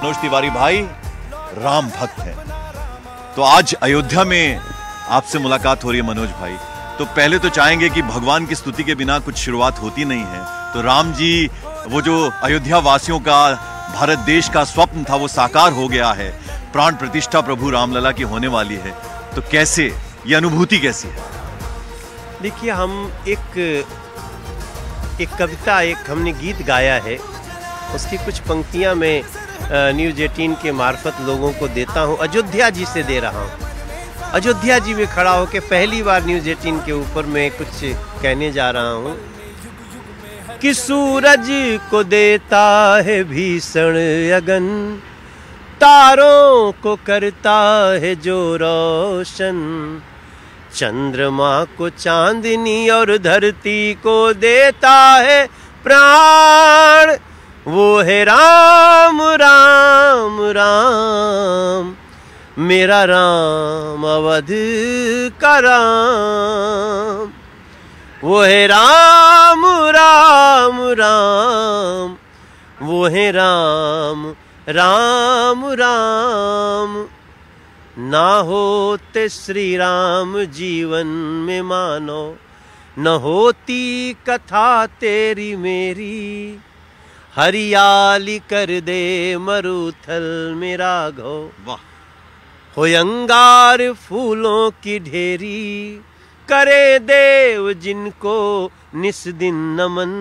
मनोज तिवारी भाई राम भक्त हैं, तो आज अयोध्या में आपसे मुलाकात हो रही है मनोज भाई। तो पहले तो चाहेंगे कि भगवान की स्तुति के बिना कुछ शुरुआत होती नहीं है, तो राम जी वो जो अयोध्या वासियों का, भारत देश का स्वप्न था वो साकार हो गया है, प्राण प्रतिष्ठा प्रभु रामलला की होने वाली है, तो कैसे ये अनुभूति कैसी है? देखिए, हम एक कविता, एक हमने गीत गाया है, उसकी कुछ पंक्तियां मैं न्यूज़ 18 के मार्फत लोगों को देता हूं। अयोध्या जी से दे रहा हूं। अयोध्या जी में खड़ा होकर पहली बार न्यूज़ 18 के ऊपर मैं कुछ कहने जा रहा हूं कि सूरज को देता है भीषण अगन, तारों को करता है जो रोशन, चंद्रमा को चांदनी और धरती को देता है प्राण, वो है राम राम राम, मेरा राम अवध का राम, वो है राम राम राम, वो है राम राम राम। ना होते श्री राम जीवन में मानो, न होती कथा तेरी मेरी, हरियाली कर दे मरुथल में राघव, वाह हो अंगार फूलों की ढेरी, करे देव जिनको निस दिन नमन,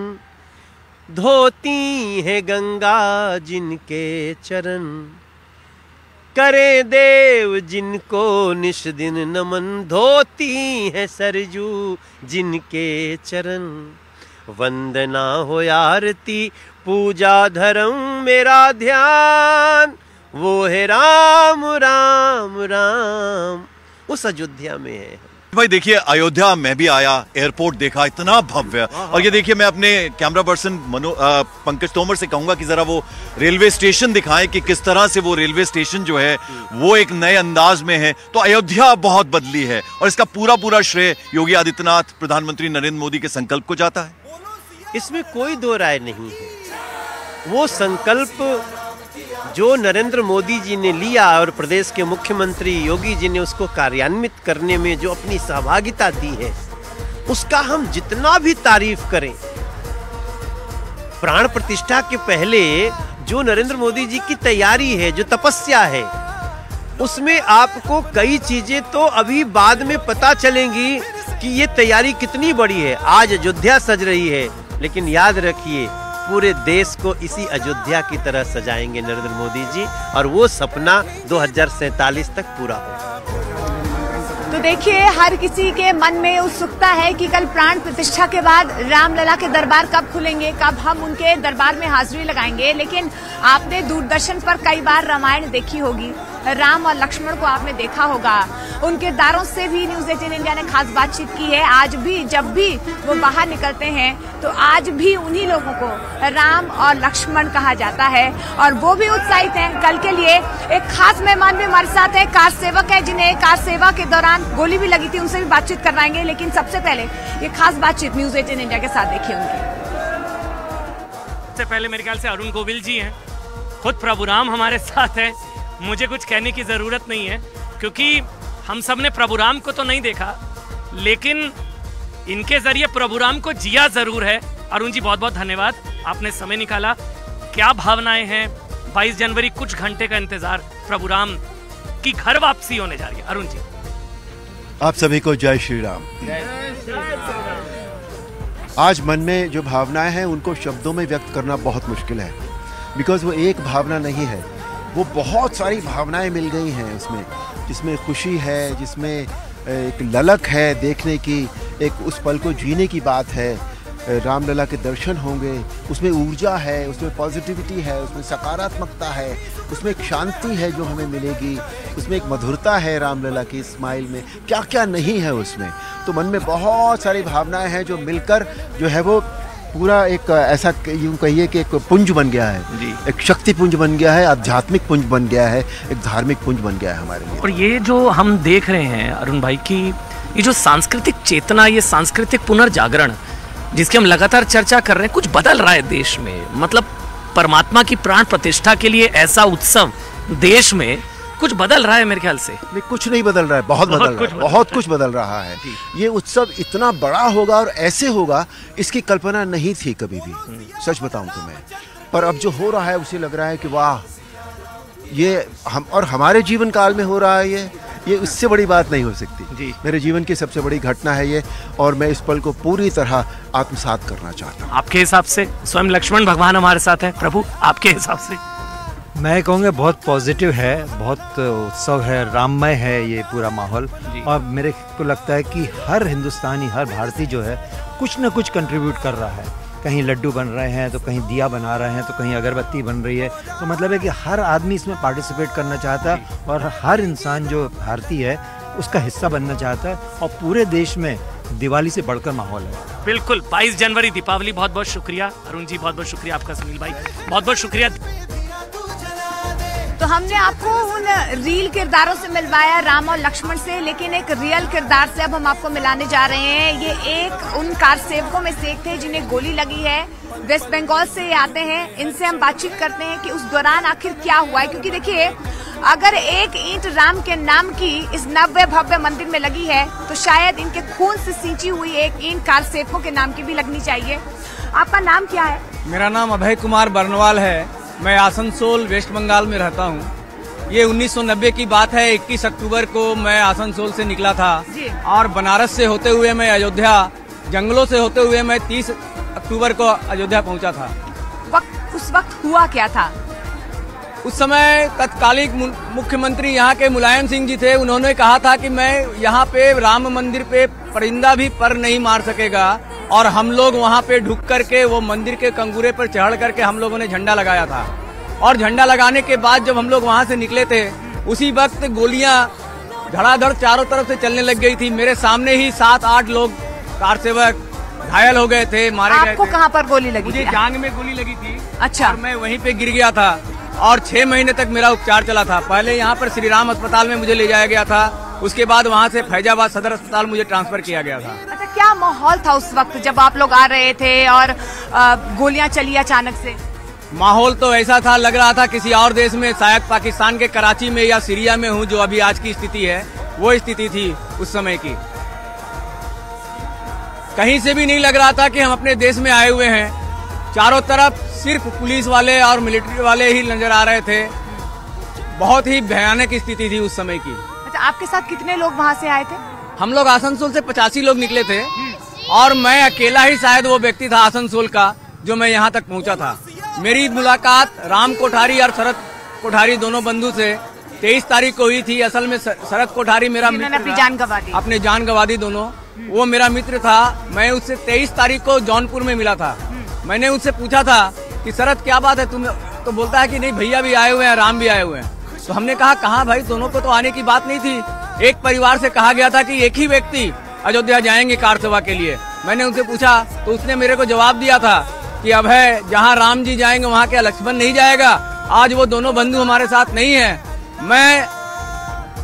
धोती है गंगा जिनके चरण, करे देव जिनको निस दिन नमन, धोती है सरजू जिनके चरण, वंदना हो आरती पूजा धर्म मेरा ध्यान, वो है राम राम राम। उस अयोध्या में है भाई। देखिए, अयोध्या में भी आया, एयरपोर्ट देखा, इतना भव्य। और ये देखिए, मैं अपने कैमरा पर्सन पंकज तोमर से कहूंगा कि जरा वो रेलवे स्टेशन दिखाएं कि किस तरह से वो रेलवे स्टेशन जो है वो एक नए अंदाज में है। तो अयोध्या बहुत बदली है और इसका पूरा पूरा श्रेय योगी आदित्यनाथ, प्रधानमंत्री नरेंद्र मोदी के संकल्प को जाता है। इसमें कोई दो राय नहीं है। वो संकल्प जो नरेंद्र मोदी जी ने लिया और प्रदेश के मुख्यमंत्री योगी जी ने उसको कार्यान्वित करने में जो अपनी सहभागिता दी है, उसका हम जितना भी तारीफ करें, प्राण प्रतिष्ठा के पहले जो नरेंद्र मोदी जी की तैयारी है, जो तपस्या है, उसमें आपको कई चीजें तो अभी बाद में पता चलेंगी कि ये तैयारी कितनी बड़ी है। आज अयोध्या सज रही है, लेकिन याद रखिए पूरे देश को इसी अयोध्या की तरह सजाएंगे नरेंद्र मोदी जी, और वो सपना 2047 तक पूरा हो। तो देखिए, हर किसी के मन में उत्सुकता है कि कल प्राण प्रतिष्ठा के बाद रामलला के दरबार कब खुलेंगे, कब हम उनके दरबार में हाजिरी लगाएंगे। लेकिन आपने दूरदर्शन पर कई बार रामायण देखी होगी, राम और लक्ष्मण को आपने देखा होगा, उन किरदारों से भी न्यूज़ 18 इंडिया ने खास बातचीत की है। आज भी जब भी वो बाहर निकलते हैं तो आज भी उन्हीं लोगों को राम और लक्ष्मण कहा जाता है, और वो भी उत्साहित हैं कल के लिए। एक खास मेहमान भी हमारे साथ है, कार सेवक है, जिन्हें कार सेवा के दौरान गोली भी लगी थी, उनसे भी बातचीत करवाएंगे। लेकिन सबसे पहले ये खास बातचीत न्यूज़ 18 इंडिया के साथ देखिए उनकी। सबसे पहले मेरे ख्याल से अरुण गोविल जी हैं, खुद प्रभु राम हमारे साथ है। मुझे कुछ कहने की ज़रूरत नहीं है, क्योंकि हम सब ने प्रभु राम को तो नहीं देखा, लेकिन इनके जरिए प्रभु राम को जिया ज़रूर है। अरुण जी, बहुत बहुत धन्यवाद, आपने समय निकाला। क्या भावनाएं हैं? 22 जनवरी, कुछ घंटे का इंतजार, प्रभु राम की घर वापसी होने जा रही है। अरुण जी, आप सभी को जय श्री राम। आज मन में जो भावनाएं हैं उनको शब्दों में व्यक्त करना बहुत मुश्किल है, बिकॉज वो एक भावना नहीं है, वो बहुत सारी भावनाएं मिल गई हैं उसमें, जिसमें खुशी है, जिसमें एक ललक है देखने की, एक उस पल को जीने की बात है, रामलला के दर्शन होंगे, उसमें ऊर्जा है, उसमें पॉजिटिविटी है, उसमें सकारात्मकता है, उसमें एक शांति है जो हमें मिलेगी, उसमें एक मधुरता है रामलला की स्माइल में, क्या क्या नहीं है उसमें। तो मन में बहुत सारी भावनाएं हैं जो मिलकर जो है वो पूरा एक ऐसा यूँ कहिए कि एक पुंज बन गया है जी, एक शक्ति पुंज बन गया है, आध्यात्मिक पुंज बन गया है, एक धार्मिक पुंज बन गया है हमारे लिए। और ये जो हम देख रहे हैं अरुण भाई की ये जो सांस्कृतिक चेतना, ये सांस्कृतिक पुनर्जागरण जिसकी हम लगातार चर्चा कर रहे हैं, कुछ बदल रहा है देश में। मतलब परमात्मा की प्राण प्रतिष्ठा के लिए ऐसा उत्सव देश में कुछ बदल रहा है मेरे ख्याल से। नहीं, कुछ नहीं बदल रहा है, बहुत कुछ बदल रहा है। ये उत्सव इतना बड़ा होगा और ऐसे होगा, इसकी कल्पना नहीं थी कभी भी, सच बताऊं तुम्हें। पर अब जो हो रहा है उसे लग रहा है कि वाह, ये हम और हमारे जीवन काल में हो रहा है, ये उससे बड़ी बात नहीं हो सकती। मेरे जीवन की सबसे बड़ी घटना है ये, और मैं इस पल को पूरी तरह आत्मसात करना चाहता हूँ। आपके हिसाब से स्वयं लक्ष्मण भगवान हमारे साथ है, प्रभु आपके हिसाब से? मैं कहूँगा बहुत पॉजिटिव है, बहुत उत्सव है, राममय है ये पूरा माहौल। और मेरे को लगता है कि हर हिंदुस्तानी, हर भारतीय जो है कुछ न कुछ कंट्रीब्यूट कर रहा है। कहीं लड्डू बन रहे हैं, तो कहीं दिया बना रहे हैं, तो कहीं अगरबत्ती बन रही है। तो मतलब है कि हर आदमी इसमें पार्टिसिपेट करना चाहता है, और हर इंसान जो भारतीय है उसका हिस्सा बनना चाहता है। और पूरे देश में दिवाली से बढ़कर माहौल है। बिल्कुल, 22 जनवरी दीपावली। बहुत बहुत शुक्रिया अरुण जी, बहुत बहुत शुक्रिया आपका सुनील भाई, बहुत बहुत शुक्रिया। तो हमने आपको उन रील किरदारों से मिलवाया, राम और लक्ष्मण से, लेकिन एक रियल किरदार से अब हम आपको मिलाने जा रहे हैं। ये एक उन कार सेवकों में से एक थे जिन्हें गोली लगी है। वेस्ट बंगाल से ये आते हैं। इनसे हम बातचीत करते हैं कि उस दौरान आखिर क्या हुआ है, क्योंकि देखिए, अगर एक ईंट राम के नाम की इस नव्य भव्य मंदिर में लगी है, तो शायद इनके खून से सींची हुई एक ईंट कार सेवकों के नाम की भी लगनी चाहिए। आपका नाम क्या है? मेरा नाम अभय कुमार बर्नवाल है। मैं आसनसोल वेस्ट बंगाल में रहता हूँ। ये 1990 की बात है। 21 अक्टूबर को मैं आसनसोल से निकला था और बनारस से होते हुए मैं अयोध्या, जंगलों से होते हुए मैं 30 अक्टूबर को अयोध्या पहुँचा था। उस वक्त हुआ क्या था? उस समय तत्कालीन मुख्यमंत्री यहाँ के मुलायम सिंह जी थे। उन्होंने कहा था कि मैं यहाँ पे राम मंदिर पे परिंदा भी पर नहीं मार सकेगा, और हम लोग वहाँ पे ढुक करके वो मंदिर के कंगूरे पर चढ़ करके हम लोगों ने झंडा लगाया था। और झंडा लगाने के बाद जब हम लोग वहाँ से निकले थे, उसी वक्त गोलियां धड़ाधड़ चारों तरफ से चलने लग गई थी। मेरे सामने ही 7-8 लोग कार सेवक घायल हो गए थे, मारे गए थे। आपको कहाँ पर गोली लगी? मुझे जांग में गोली लगी थी। अच्छा। और मैं वहीं पे गिर गया था, और 6 महीने तक मेरा उपचार चला था। पहले यहाँ पर श्री राम अस्पताल में मुझे ले जाया गया था, उसके बाद वहाँ से फैजाबाद सदर अस्पताल मुझे ट्रांसफर किया गया था। अच्छा, क्या माहौल था उस वक्त जब आप लोग आ रहे थे और गोलियां चली अचानक से? माहौल तो ऐसा था, लग रहा था किसी और देश में, शायद पाकिस्तान के कराची में या सीरिया में हूँ, जो अभी आज की स्थिति है वो स्थिति थी उस समय की। कहीं से भी नहीं लग रहा था कि हम अपने देश में आए हुए हैं। चारों तरफ सिर्फ पुलिस वाले और मिलिट्री वाले ही नजर आ रहे थे। बहुत ही भयानक स्थिति थी उस समय की। अच्छा, आपके साथ कितने लोग वहाँ से आए थे? हम लोग आसनसोल से 85 लोग निकले थे, और मैं अकेला ही शायद वो व्यक्ति था आसनसोल का जो मैं यहाँ तक पहुँचा था। मेरी मुलाकात राम कोठारी और शरद कोठारी दोनों बंधु से 23 तारीख को हुई थी। असल में शरद कोठारी मेरा मित्र अपनी जान गंवा दी। अपने जान गंवा दी दोनों। वो मेरा मित्र था। मैं उससे 23 तारीख को जौनपुर में मिला था। मैंने उससे पूछा था कि शरद क्या बात है तुम, तो बोलता है कि नहीं भैया भी आए हुए हैं, राम भी आए हुए हैं। तो हमने कहा कहाँ भाई, दोनों को तो आने की बात नहीं थी। एक परिवार से कहा गया था कि एक ही व्यक्ति अयोध्या जाएंगे कार सेवा के लिए। मैंने उनसे पूछा तो उसने मेरे को जवाब दिया था कि अब है जहाँ राम जी जाएंगे वहाँ क्या लक्ष्मण नहीं जाएगा। आज वो दोनों बंधु हमारे साथ नहीं है। मैं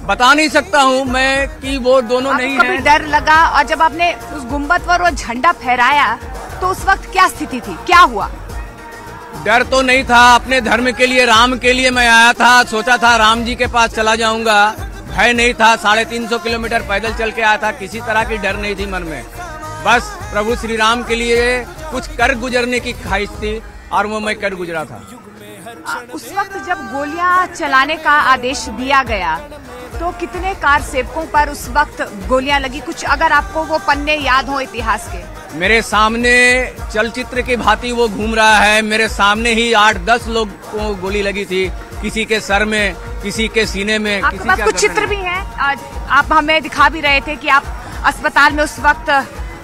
बता नहीं सकता हूँ मैं कि वो दोनों नहीं है। कभी डर लगा? और जब आपने उस गुम्बद पर वो झंडा फहराया तो उस वक्त क्या स्थिति थी, क्या हुआ? डर तो नहीं था। अपने धर्म के लिए, राम के लिए मैं आया था। सोचा था राम जी के पास चला जाऊंगा। भय नहीं था। 350 किलोमीटर पैदल चल के आया था। किसी तरह की डर नहीं थी मन में। बस प्रभु श्री राम के लिए कुछ कर गुजरने की ख्वाहिश थी, और वो मैं कर गुजरा था। उस वक्त जब गोलियां चलाने का आदेश दिया गया तो कितने कार सेवकों पर उस वक्त गोलियां लगी? कुछ अगर आपको वो पन्ने याद हो इतिहास के। मेरे सामने चलचित्र की भांति वो घूम रहा है। मेरे सामने ही 8-10 लोग को गोली लगी थी। किसी के सर में, किसी के सीने में। आपके पास कुछ चित्र भी हैं? आप हमें दिखा भी रहे थे कि आप अस्पताल में उस वक्त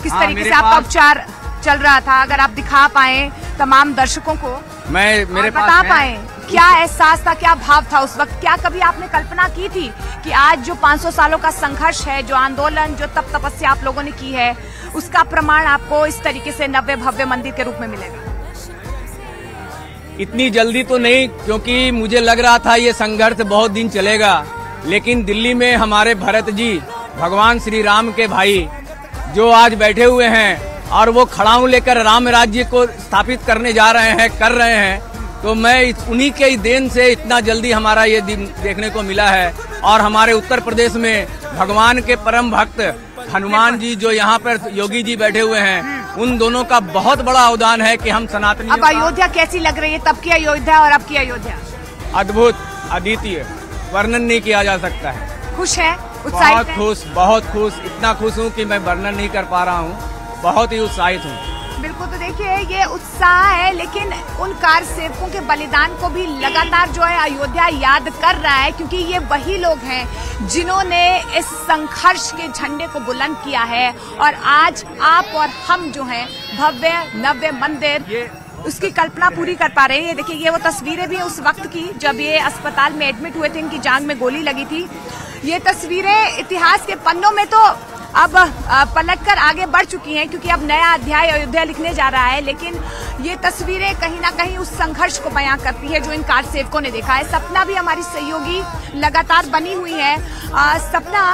किस तरीके से आपका उपचार चल रहा था। अगर आप दिखा पाए तमाम दर्शकों को, मेरे बता पाए क्या एहसास था, क्या भाव था उस वक्त? क्या कभी आपने कल्पना की थी कि आज जो 500 सालों का संघर्ष है, जो आंदोलन, जो तप तपस्या आप लोगों ने की है, उसका प्रमाण आपको इस तरीके से नव्य भव्य मंदिर के रूप में मिलेगा? इतनी जल्दी तो नहीं, क्योंकि मुझे लग रहा था ये संघर्ष बहुत दिन चलेगा। लेकिन दिल्ली में हमारे भरत जी, भगवान श्री राम के भाई, जो आज बैठे हुए हैं और वो खड़ाऊ लेकर राम राज्य को स्थापित करने जा रहे हैं, कर रहे हैं, तो मैं उन्हीं के ही देन से इतना जल्दी हमारा ये दिन देखने को मिला है। और हमारे उत्तर प्रदेश में भगवान के परम भक्त हनुमान जी जो यहाँ पर योगी जी बैठे हुए हैं, उन दोनों का बहुत बड़ा अवदान है कि हम सनातनी। अब अयोध्या कैसी लग रही है, तब की अयोध्या और अब की अयोध्या? अद्भुत, अद्वितीय, वर्णन नहीं किया जा सकता है। खुश है, उत्साहित है? बहुत खुश, इतना खुश हूँ कि मैं वर्णन नहीं कर पा रहा हूँ। बहुत ही उत्साहित हूँ। बिल्कुल, तो देखिए ये उत्साह है, लेकिन उन कार सेवकों के बलिदान को भी लगातार जो है अयोध्या याद कर रहा है, क्योंकि ये वही लोग हैं जिन्होंने इस संघर्ष के झंडे को बुलंद किया है। और आज आप और हम जो हैं भव्य नव्य मंदिर उसकी कल्पना पूरी कर पा रहे हैं। ये देखिए, ये वो तस्वीरें भी उस वक्त की जब ये अस्पताल में एडमिट हुए थे, इनकी जांघ में गोली लगी थी। ये तस्वीरें इतिहास के पन्नों में तो अब पलटकर आगे बढ़ चुकी हैं, क्योंकि अब नया अध्याय अयोध्या लिखने जा रहा है। लेकिन ये तस्वीरें कहीं ना कहीं उस संघर्ष को बयां करती है जो इन कार सेवकों ने देखा है। सपना भी हमारी सहयोगी लगातार बनी हुई है। सपना,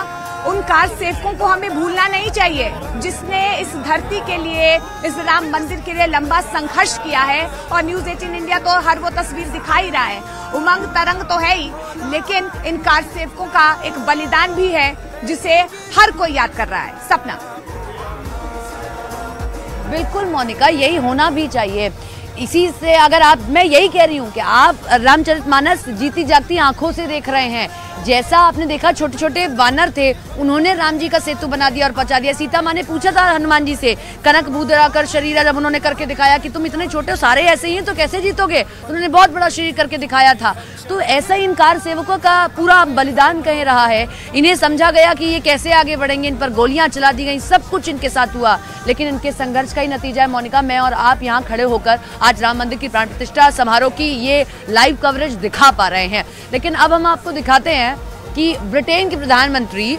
उन कार सेवकों को हमें भूलना नहीं चाहिए जिसने इस धरती के लिए, इस राम मंदिर के लिए लंबा संघर्ष किया है। और न्यूज 18 इंडिया तो हर वो तस्वीर दिखा ही रहा है। उमंग तरंग तो है ही, लेकिन इन कार सेवकों का एक बलिदान भी है जिसे हर कोई याद कर रहा है। सपना। बिल्कुल मोनिका, यही होना भी चाहिए। इसी से अगर आप, मैं यही कह रही हूँ कि आप रामचरितमानस जीती जागती आंखों से देख रहे हैं। जैसा आपने देखा, छोटे छोटे वानर थे, उन्होंने राम जी का सेतु बना दिया और पहुंचा दिया। सीता माँ ने पूछा था हनुमान जी से, कनक भूधरा कर शरीर, जब उन्होंने करके दिखाया कि तुम इतने छोटे हो, सारे ऐसे ही हैं तो कैसे जीतोगे, तो उन्होंने बहुत बड़ा शरीर करके दिखाया था। तो ऐसा ही इन कार सेवकों का पूरा बलिदान कह रहा है। इन्हें समझा गया कि ये कैसे आगे बढ़ेंगे, इन पर गोलियां चला दी गई, सब कुछ इनके साथ हुआ, लेकिन इनके संघर्ष का ही नतीजा है। मोनिका, मैं और आप यहाँ खड़े होकर आज राम मंदिर की प्राण प्रतिष्ठा समारोह की ये लाइव कवरेज दिखा पा रहे हैं। लेकिन अब हम आपको दिखाते हैं कि ब्रिटेन के प्रधानमंत्री